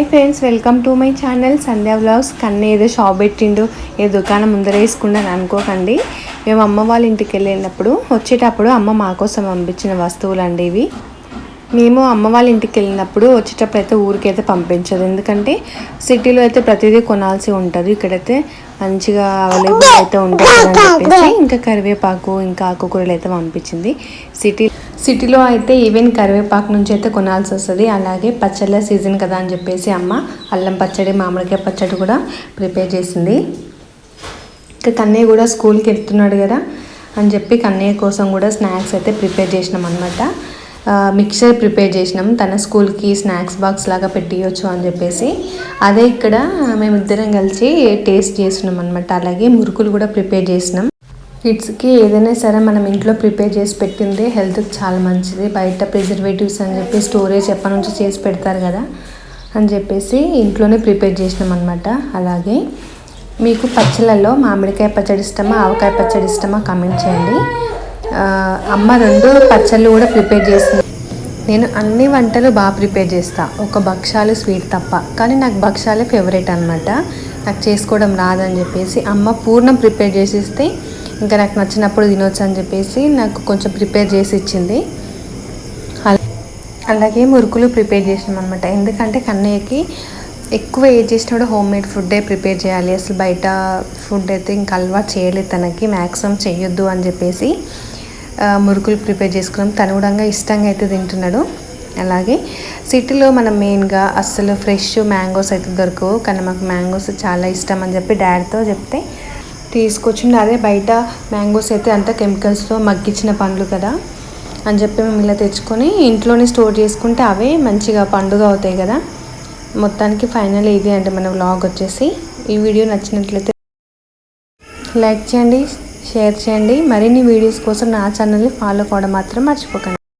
Hi friends, welcome to my channel Sandhya vlogs. కన్నీ ఏదో shop పెట్టిండు, ఏ దుకాణం ముందర వేసుకుండని అనుకోకండి. మేము అమ్మ వాళ్ళ ఇంటికి వెళ్ళినప్పుడు వచ్చేటప్పుడు అమ్మ మా కోసం పంపించిన వస్తువులు అండి ఇవి. మేము అమ్మ వాళ్ళ ఇంటికి వెళ్ళినప్పుడు వచ్చేటప్పుడు అయితే ఊరికైతే పంపించదు, ఎందుకంటే సిటీలో అయితే ప్రతిదీ కొనాల్సి ఉంటుంది. ఇక్కడైతే మంచిగా అవైలబుల్ అయితే ఉంటుంది అని చెప్పేసి ఇంకా కరివేపాకు ఇంకా ఆకుకూరలు అయితే పంపించింది. సిటీలో అయితే ఈవెన్ కరివేపాకు నుంచి అయితే కొనాల్సి వస్తుంది. అలాగే పచ్చళ్ళ సీజన్ కదా అని చెప్పేసి అమ్మ అల్లం పచ్చడి, మామిడికాయ పచ్చడి కూడా ప్రిపేర్ చేసింది. ఇంకా కన్నయ్య కూడా స్కూల్కి వెళ్తున్నాడు కదా అని చెప్పి కన్నయ్య కోసం కూడా స్నాక్స్ అయితే ప్రిపేర్ చేసినాం అనమాట. మిక్చర్ ప్రిపేర్ చేసినాం, తన స్కూల్కి స్నాక్స్ బాక్స్ లాగా పెట్టియచ్చు అని చెప్పేసి. అదే ఇక్కడ మేమిద్దరం కలిసి టేస్ట్ చేసినాం అనమాట. అలాగే మురుకులు కూడా ప్రిపేర్ చేసినాం. కిడ్స్కి ఏదైనా సరే మనం ఇంట్లో ప్రిపేర్ చేసి పెట్టిందే హెల్త్కి చాలా మంచిది. బయట ప్రిజర్వేటివ్స్ అని చెప్పి స్టోరేజ్ ఎప్పటి నుంచి చేసి పెడతారు కదా అని చెప్పేసి ఇంట్లోనే ప్రిపేర్ చేసినాం అనమాట. అలాగే మీకు పచ్చళ్ళల్లో మామిడికాయ పచ్చడి ఇష్టమా, ఆవకాయ పచ్చడి ఇష్టమా కామెంట్ చేయండి. అమ్మ 2 పచ్చళ్ళు కూడా ప్రిపేర్ చేసింది. నేను అన్ని వంటలు బాగా ప్రిపేర్ చేస్తాను, ఒక భక్షాలు స్వీట్ తప్ప. కానీ నాకు భక్షాలే ఫేవరెట్ అనమాట. నాకు చేసుకోవడం రాదని చెప్పేసి అమ్మ పూర్ణం ప్రిపేర్ చేసి ఇస్తే ఇంకా నాకు నచ్చినప్పుడు తినొచ్చు అని చెప్పేసి నాకు కొంచెం ప్రిపేర్ చేసి ఇచ్చింది. అలాగే మురుకులు ప్రిపేర్ చేసినాం అనమాట. ఎందుకంటే కన్నయ్యకి ఎక్కువ ఏజ్ చేసినా కూడా హోమ్ మేడ్ ఫుడ్డే ప్రిపేర్ చేయాలి, అసలు బయట ఫుడ్ అయితే ఇంకా అలవాటు చేయలేదు తనకి, మ్యాక్సిమం చేయొద్దు అని చెప్పేసి మురుకులు ప్రిపేర్ చేసుకున్నాం. తను కూడా ఇష్టంగా అయితే తింటున్నాడు. అలాగే సిటీలో మనం మెయిన్గా అస్సలు ఫ్రెష్ మ్యాంగోస్ అయితే దొరకవు, కానీ మాకు మ్యాంగోస్ చాలా ఇష్టం అని చెప్పి డాడీతో చెప్తే తీసుకొచ్చిండు. అదే బయట మ్యాంగోస్ అయితే అంతా కెమికల్స్తో మగ్గించిన పండ్లు కదా అని చెప్పి మేము ఇలా తెచ్చుకొని ఇంట్లోనే స్టోర్ చేసుకుంటే అవే మంచిగా పండుగ అవుతాయి కదా. మొత్తానికి ఫైనల్ ఇది అంటే మన వ్లాగ్ వచ్చేసి. ఈ వీడియో నచ్చినట్లయితే లైక్ చేయండి, షేర్ చేయండి. మరిన్ని వీడియోస్ కోసం నా ఛానల్ని ఫాలో కావడం మాత్రం మర్చిపోకండి.